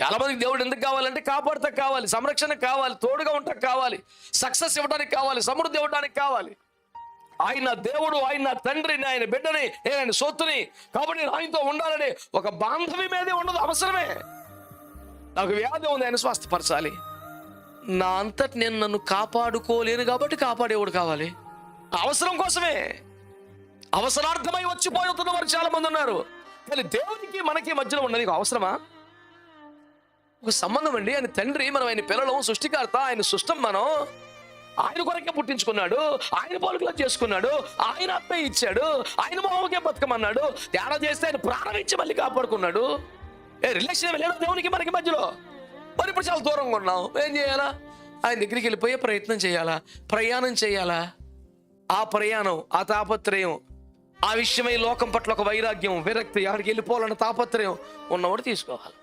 చాలా మందికి దేవుడు ఎందుకు కావాలంటే కాపాడుతా కావాలి, సంరక్షణ కావాలి, తోడుగా ఉంటా కావాలి, సక్సెస్ ఇవ్వడానికి కావాలి, సమృద్ధి ఇవ్వడానికి కావాలి. ఆయన దేవుడు, ఆయన తండ్రిని, ఆయన బిడ్డని, ఆయన సొత్తుని, కాబట్టి నేను ఆయనతో ఉండాలని ఒక బాంధవ్యం ఏది ఉండదు. అవసరమే. నాకు వ్యాధి ఉంది, ఆయన స్వస్థపరచాలి. నా అంతటి నేను నన్ను కాపాడుకోలేను కాబట్టి కాపాడేవాడు కావాలి. అవసరం కోసమే, అవసరార్థమై వచ్చిపోతున్న వారు చాలా మంది ఉన్నారు. కానీ దేవునికి మనకి మధ్యలో ఉన్నది అవసరమా? ఒక సంబంధం అండి. ఆయన తండ్రి, మనం ఆయన పిల్లలు, సృష్టికర్త, ఆయన సృష్టం. మనం ఆయన కొరకే పుట్టించుకున్నాడు, ఆయన పోలికలో చేసుకున్నాడు, ఆయన ఆత్మ ఇచ్చాడు, ఆయన మొహంకే బతకమన్నాడు. తేడా చేస్తే ఆయన ప్రాణం ఇచ్చి మళ్ళీ కాపాడుకున్నాడు. రిలేషన్ లేదు దేవునికి మనకి మధ్యలో. మరి ఇప్పుడు చాలా దూరంగా ఉన్నాం. ఏం చేయాలా? ఆయన దగ్గరికి వెళ్ళిపోయే ప్రయత్నం చేయాలా, ప్రయాణం చేయాలా. ఆ ప్రయాణం, ఆ తాపత్రయం, ఆ విషయమై లోకం పట్ల ఒక వైరాగ్యం, విరక్తి, ఆడికి వెళ్ళిపోవాలన్న తాపత్రయం ఉన్నవాడు తీసుకోవాలి.